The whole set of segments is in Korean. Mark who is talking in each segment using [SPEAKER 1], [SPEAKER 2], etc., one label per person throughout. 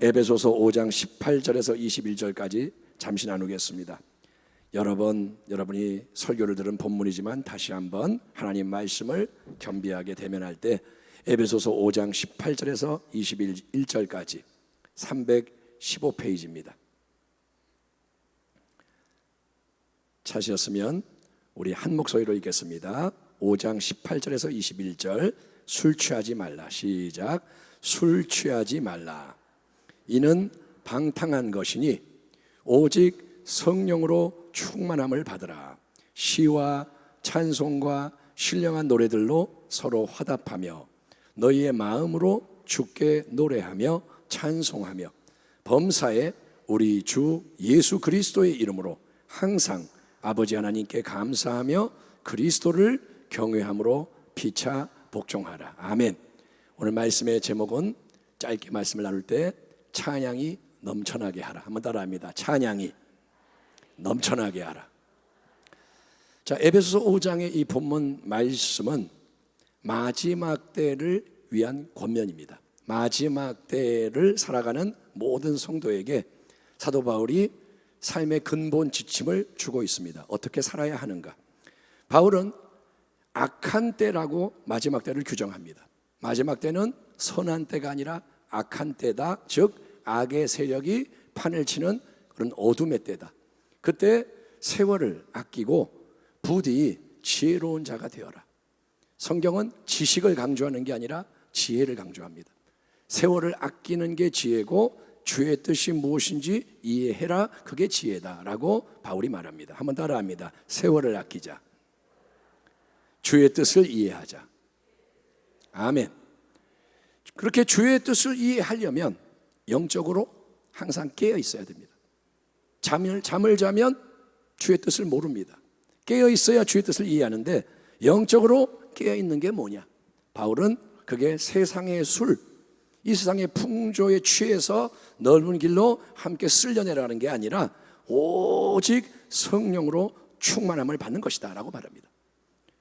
[SPEAKER 1] 에베소서 5장 18절에서 21절까지 잠시 나누겠습니다. 여러분이 설교를 들은 본문이지만 다시 한번 하나님 말씀을 겸비하게 대면할 때 에베소서 5장 18절에서 21절까지 315페이지입니다. 찾으셨으면 우리 한 목소리로 읽겠습니다. 5장 18절에서 21절. 술 취하지 말라. 시작. 술 취하지 말라. 이는 방탕한 것이니 오직 성령으로 충만함을 받으라. 시와 찬송과 신령한 노래들로 서로 화답하며 너희의 마음으로 주께 노래하며 찬송하며 범사에 우리 주 예수 그리스도의 이름으로 항상 아버지 하나님께 감사하며 그리스도를 경외함으로 피차 복종하라. 아멘. 오늘 말씀의 제목은 짧게 말씀을 나눌 때 찬양이 넘쳐나게 하라. 한번 따라합니다. 찬양이 넘쳐나게 하라. 자, 에베소서 5장의 이 본문 말씀은 마지막 때를 위한 권면입니다. 마지막 때를 살아가는 모든 성도에게 사도 바울이 삶의 근본 지침을 주고 있습니다. 어떻게 살아야 하는가? 바울은 악한 때라고 마지막 때를 규정합니다. 마지막 때는 선한 때가 아니라 악한 때다. 즉 악의 세력이 판을 치는 그런 어둠의 때다. 그때 세월을 아끼고 부디 지혜로운 자가 되어라. 성경은 지식을 강조하는 게 아니라 지혜를 강조합니다. 세월을 아끼는 게 지혜고 주의 뜻이 무엇인지 이해해라. 그게 지혜다라고 바울이 말합니다. 한번 따라합니다. 세월을 아끼자. 주의 뜻을 이해하자. 아멘. 그렇게 주의 뜻을 이해하려면 영적으로 항상 깨어 있어야 됩니다. 잠을 자면 주의 뜻을 모릅니다. 깨어 있어야 주의 뜻을 이해하는데 영적으로 깨어 있는 게 뭐냐? 바울은 그게 세상의 술, 이 세상의 풍조에 취해서 넓은 길로 함께 쓸려내라는 게 아니라 오직 성령으로 충만함을 받는 것이다 라고 말합니다.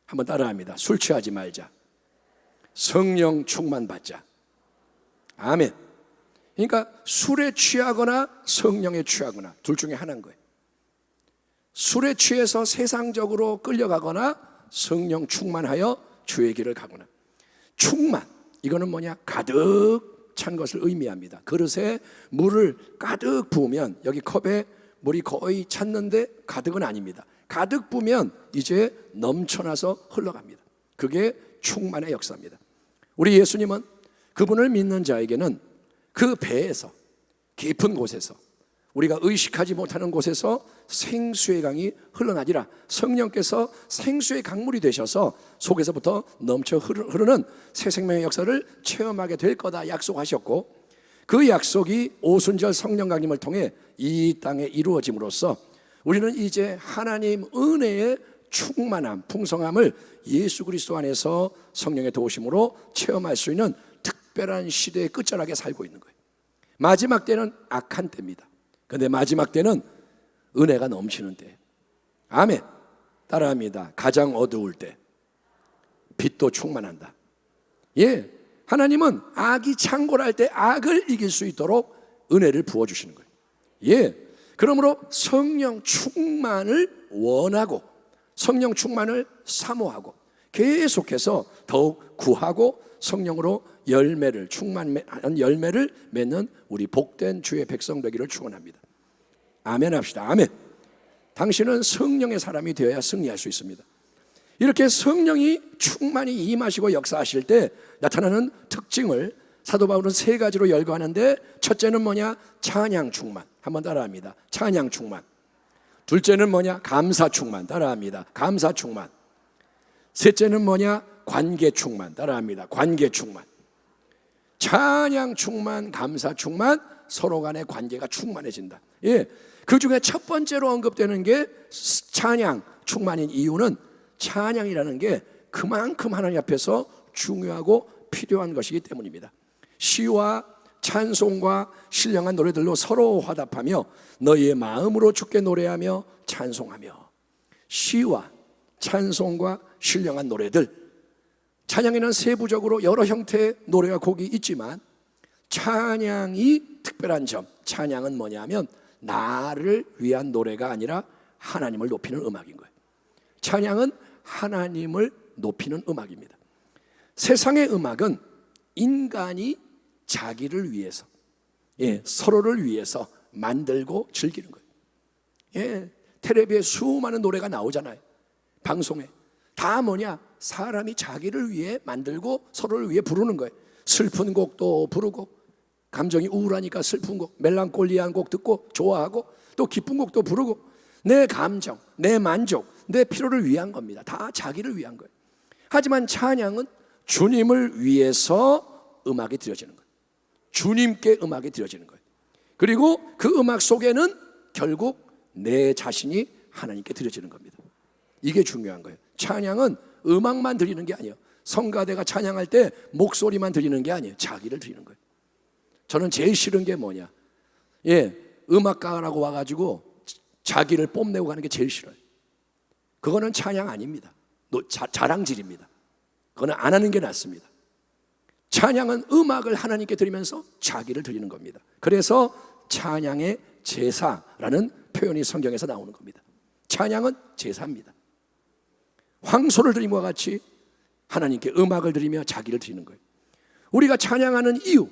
[SPEAKER 1] 한번 따라합니다. 술 취하지 말자. 성령 충만 받자. 아멘. 그러니까 술에 취하거나 성령에 취하거나 둘 중에 하나인 거예요. 술에 취해서 세상적으로 끌려가거나 성령 충만하여 주의 길을 가거나. 충만, 이거는 뭐냐? 가득 찬 것을 의미합니다. 그릇에 물을 가득 부으면 여기 컵에 물이 거의 찼는데 가득은 아닙니다. 가득 부으면 이제 넘쳐나서 흘러갑니다. 그게 충만의 역사입니다. 우리 예수님은 그분을 믿는 자에게는 그 배에서 깊은 곳에서 우리가 의식하지 못하는 곳에서 생수의 강이 흘러나지라. 성령께서 생수의 강물이 되셔서 속에서부터 넘쳐 흐르는 새 생명의 역사를 체험하게 될 거다 약속하셨고, 그 약속이 오순절 성령 강림을 통해 이 땅에 이루어짐으로써 우리는 이제 하나님 은혜의 충만함, 풍성함을 예수 그리스도 안에서 성령의 도우심으로 체험할 수 있는 특별한 시대의 끝자락에 살고 있는 거예요. 마지막 때는 악한 때입니다. 그런데 마지막 때는 은혜가 넘치는 때. 아멘. 따라합니다. 가장 어두울 때 빛도 충만한다. 예, 하나님은 악이 창궐할 때 악을 이길 수 있도록 은혜를 부어주시는 거예요. 예, 그러므로 성령 충만을 원하고 성령 충만을 사모하고 계속해서 더욱 구하고 성령으로 열매를 충만한 열매를 맺는 우리 복된 주의 백성 되기를 축원합니다. 아멘 합시다. 아멘. 당신은 성령의 사람이 되어야 승리할 수 있습니다. 이렇게 성령이 충만히 임하시고 역사하실 때 나타나는 특징을 사도 바울은 세 가지로 열거하는데, 첫째는 뭐냐? 찬양 충만. 한번 따라합니다. 찬양 충만. 둘째는 뭐냐? 감사 충만. 따라합니다. 감사 충만. 셋째는 뭐냐? 관계 충만. 따라합니다. 관계 충만. 찬양 충만, 감사 충만, 서로 간의 관계가 충만해진다. 예, 그 중에 첫 번째로 언급되는 게 찬양 충만인 이유는 찬양이라는 게 그만큼 하나님 앞에서 중요하고 필요한 것이기 때문입니다. 시와 찬송과 신령한 노래들로 서로 화답하며 너희의 마음으로 주께 노래하며 찬송하며. 시와 찬송과 신령한 노래들, 찬양에는 세부적으로 여러 형태의 노래와 곡이 있지만 찬양이 특별한 점, 찬양은 뭐냐면 나를 위한 노래가 아니라 하나님을 높이는 음악인 거예요. 찬양은 하나님을 높이는 음악입니다. 세상의 음악은 인간이 자기를 위해서, 서로를 위해서 만들고 즐기는 거예요. 텔레비에 수많은 노래가 나오잖아요. 방송에 다 뭐냐? 사람이 자기를 위해 만들고 서로를 위해 부르는 거예요. 슬픈 곡도 부르고, 감정이 우울하니까 슬픈 곡, 멜랑콜리한 곡 듣고 좋아하고, 또 기쁜 곡도 부르고, 내 감정, 내 만족, 내 필요를 위한 겁니다. 다 자기를 위한 거예요. 하지만 찬양은 주님을 위해서 음악이 드려지는 거예요. 주님께 음악이 드려지는 거예요. 그리고 그 음악 속에는 결국 내 자신이 하나님께 드려지는 겁니다. 이게 중요한 거예요. 찬양은 음악만 드리는 게 아니에요. 성가대가 찬양할 때 목소리만 드리는 게 아니에요. 자기를 드리는 거예요. 저는 제일 싫은 게 뭐냐? 음악가라고 와가지고 자기를 뽐내고 가는 게 제일 싫어요. 그거는 찬양 아닙니다. 자랑질입니다. 그거는 안 하는 게 낫습니다. 찬양은 음악을 하나님께 드리면서 자기를 드리는 겁니다. 그래서 찬양의 제사라는 표현이 성경에서 나오는 겁니다. 찬양은 제사입니다. 황소를 드림과 같이 하나님께 음악을 드리며 자기를 드리는 거예요. 우리가 찬양하는 이유,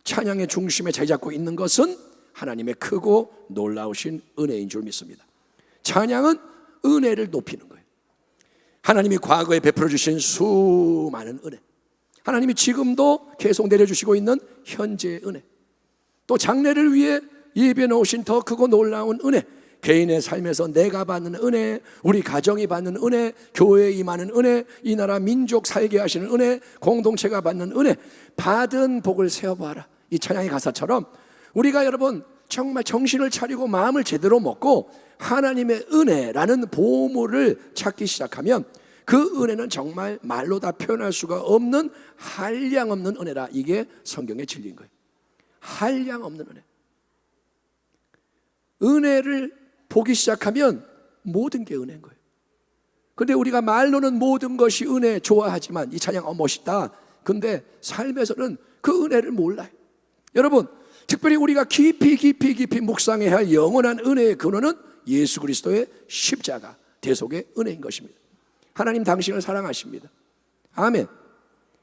[SPEAKER 1] 찬양의 중심에 자리 잡고 있는 것은 하나님의 크고 놀라우신 은혜인 줄 믿습니다. 찬양은 은혜를 높이는 거예요. 하나님이 과거에 베풀어 주신 수많은 은혜, 하나님이 지금도 계속 내려주시고 있는 현재의 은혜, 또 장래를 위해 예비해 놓으신 더 크고 놀라운 은혜, 개인의 삶에서 내가 받는 은혜, 우리 가정이 받는 은혜, 교회에 임하는 은혜, 이 나라 민족 살게 하시는 은혜, 공동체가 받는 은혜, 받은 복을 세어봐라. 이 찬양의 가사처럼 우리가 여러분 정말 정신을 차리고 마음을 제대로 먹고 하나님의 은혜라는 보물을 찾기 시작하면 그 은혜는 정말 말로 다 표현할 수가 없는 한량없는 은혜라. 이게 성경의 진리인 거예요. 한량없는 은혜. 은혜를 보기 시작하면 모든 게 은혜인 거예요. 근데 우리가 말로는 모든 것이 은혜 좋아하지만, 이 찬양 멋있다. 근데 삶에서는 그 은혜를 몰라요. 여러분, 특별히 우리가 깊이 묵상해야 할 영원한 은혜의 근원은 예수 그리스도의 십자가 대속의 은혜인 것입니다. 하나님 당신을 사랑하십니다. 아멘.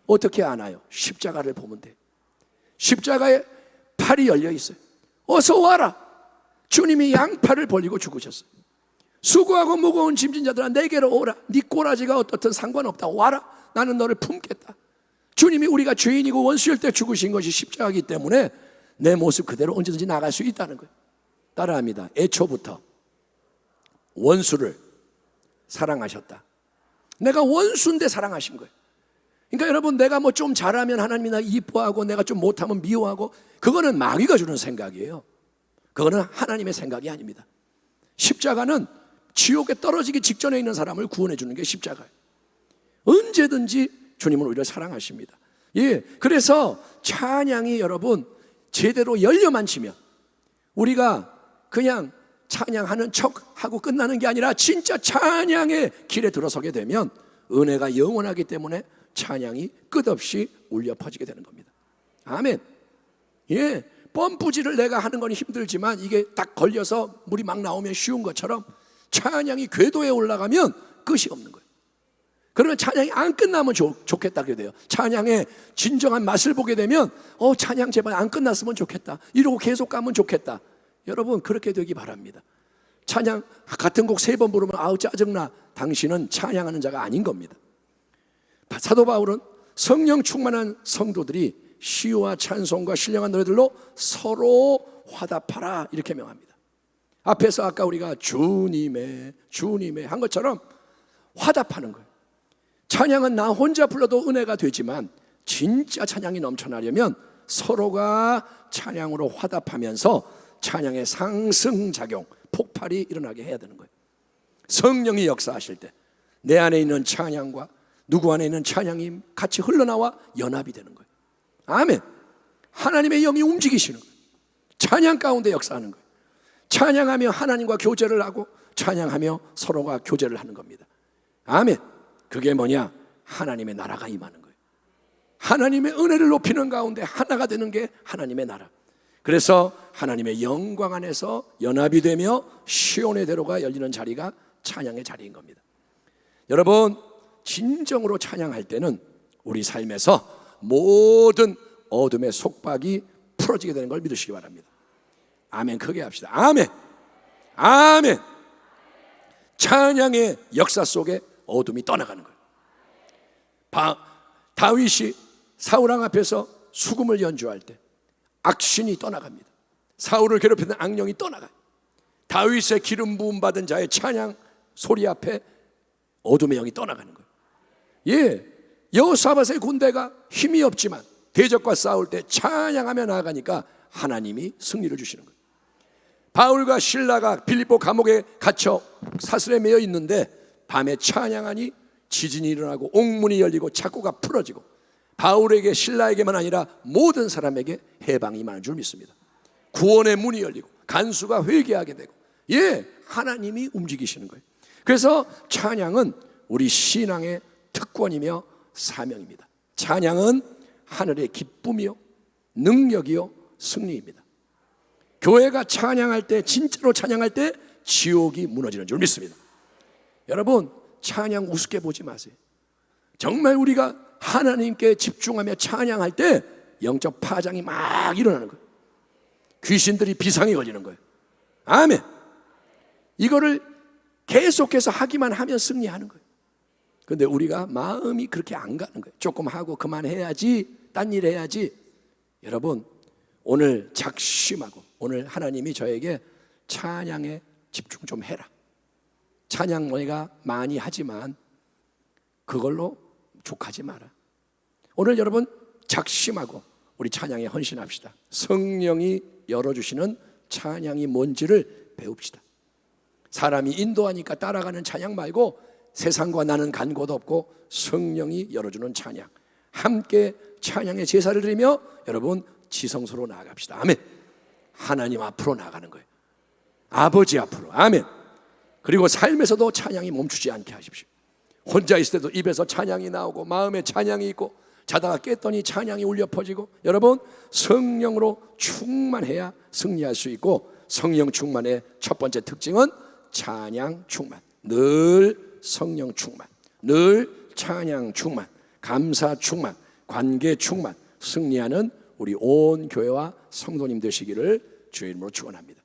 [SPEAKER 1] 어떻게 아나요? 십자가를 보면 돼. 십자가에 팔이 열려 있어요. 어서 와라. 주님이 양팔을 벌리고 죽으셨어요. 수고하고 무거운 짐진 자들아 내게로 오라. 네 꼬라지가 어떻든 상관없다. 와라. 나는 너를 품겠다. 주님이 우리가 죄인이고 원수일 때 죽으신 것이 십자가이기 때문에 내 모습 그대로 언제든지 나갈 수 있다는 거예요. 따라합니다. 애초부터 원수를 사랑하셨다. 내가 원수인데 사랑하신 거예요. 그러니까 여러분, 내가 뭐 좀 잘하면 하나님이 나 이뻐하고 내가 좀 못하면 미워하고, 그거는 마귀가 주는 생각이에요. 그거는 하나님의 생각이 아닙니다. 십자가는 지옥에 떨어지기 직전에 있는 사람을 구원해 주는 게 십자가예요. 언제든지 주님은 우리를 사랑하십니다. 그래서 찬양이 여러분 제대로 열려만 치면, 우리가 그냥 찬양하는 척하고 끝나는 게 아니라 진짜 찬양의 길에 들어서게 되면 은혜가 영원하기 때문에 찬양이 끝없이 울려 퍼지게 되는 겁니다. 아멘. 펌프질을 내가 하는 건 힘들지만 이게 딱 걸려서 물이 막 나오면 쉬운 것처럼 찬양이 궤도에 올라가면 끝이 없는 거예요. 그러면 찬양이 안 끝나면 좋겠다 그래야 돼요. 찬양의 진정한 맛을 보게 되면 찬양 제발 안 끝났으면 좋겠다, 이러고 계속 가면 좋겠다. 여러분, 그렇게 되기 바랍니다. 찬양 같은 곡 3번 부르면 아우 짜증나. 당신은 찬양하는 자가 아닌 겁니다. 사도 바울은 성령 충만한 성도들이 시와 찬송과 신령한 노래들로 서로 화답하라 이렇게 명합니다. 앞에서 아까 우리가 주님의 한 것처럼 화답하는 거예요. 찬양은 나 혼자 불러도 은혜가 되지만 진짜 찬양이 넘쳐나려면 서로가 찬양으로 화답하면서 찬양의 상승작용, 폭발이 일어나게 해야 되는 거예요. 성령이 역사하실 때 내 안에 있는 찬양과 누구 안에 있는 찬양이 같이 흘러나와 연합이 되는 거예요. 아멘. 하나님의 영이 움직이시는 거예요. 찬양 가운데 역사하는 거예요. 찬양하며 하나님과 교제를 하고 찬양하며 서로가 교제를 하는 겁니다. 아멘. 그게 뭐냐? 하나님의 나라가 임하는 거예요. 하나님의 은혜를 높이는 가운데 하나가 되는 게 하나님의 나라. 그래서 하나님의 영광 안에서 연합이 되며 시온의 대로가 열리는 자리가 찬양의 자리인 겁니다. 여러분, 진정으로 찬양할 때는 우리 삶에서 모든 어둠의 속박이 풀어지게 되는 걸 믿으시기 바랍니다. 아멘. 크게 합시다. 아멘. 아멘. 찬양의 역사 속에 어둠이 떠나가는 거예요. 다윗이 사울왕 앞에서 수금을 연주할 때 악신이 떠나갑니다. 사울을 괴롭히는 악령이 떠나가요. 다윗의 기름 부음 받은 자의 찬양 소리 앞에 어둠의 영이 떠나가는 거예요. 예, 여호사밧의 군대가 힘이 없지만 대적과 싸울 때 찬양하며 나아가니까 하나님이 승리를 주시는 거예요. 바울과 실라가 빌립보 감옥에 갇혀 사슬에 매여 있는데 밤에 찬양하니 지진이 일어나고 옥문이 열리고 착고가 풀어지고 바울에게 신라에게만 아니라 모든 사람에게 해방이 임하는 줄 믿습니다. 구원의 문이 열리고 간수가 회개하게 되고, 예, 하나님이 움직이시는 거예요. 그래서 찬양은 우리 신앙의 특권이며 사명입니다. 찬양은 하늘의 기쁨이요 능력이요 승리입니다. 교회가 찬양할 때, 진짜로 찬양할 때 지옥이 무너지는 줄 믿습니다. 여러분, 찬양 우습게 보지 마세요. 정말 우리가 하나님께 집중하며 찬양할 때 영적 파장이 막 일어나는 거예요. 귀신들이 비상이 걸리는 거예요. 아멘. 이거를 계속해서 하기만 하면 승리하는 거예요. 그런데 우리가 마음이 그렇게 안 가는 거예요. 조금 하고 그만해야지, 딴 일 해야지. 여러분, 오늘 작심하고 오늘 하나님이 저에게 찬양에 집중 좀 해라. 찬양 너희가 많이 하지만 그걸로 족하지 마라. 오늘 여러분 작심하고 우리 찬양에 헌신합시다. 성령이 열어주시는 찬양이 뭔지를 배웁시다. 사람이 인도하니까 따라가는 찬양 말고 세상과 나는 간 곳 없고 성령이 열어주는 찬양, 함께 찬양의 제사를 드리며 여러분 지성소로 나아갑시다. 아멘. 하나님 앞으로 나가는 거예요. 아버지 앞으로. 아멘. 그리고 삶에서도 찬양이 멈추지 않게 하십시오. 혼자 있을 때도 입에서 찬양이 나오고 마음에 찬양이 있고 자다가 깼더니 찬양이 울려 퍼지고, 여러분 성령으로 충만해야 승리할 수 있고, 성령 충만의 첫 번째 특징은 찬양 충만. 늘 성령 충만, 늘 찬양 충만, 감사 충만, 관계 충만, 승리하는 우리 온 교회와 성도님 되시기를 주의 이름으로 축원합니다.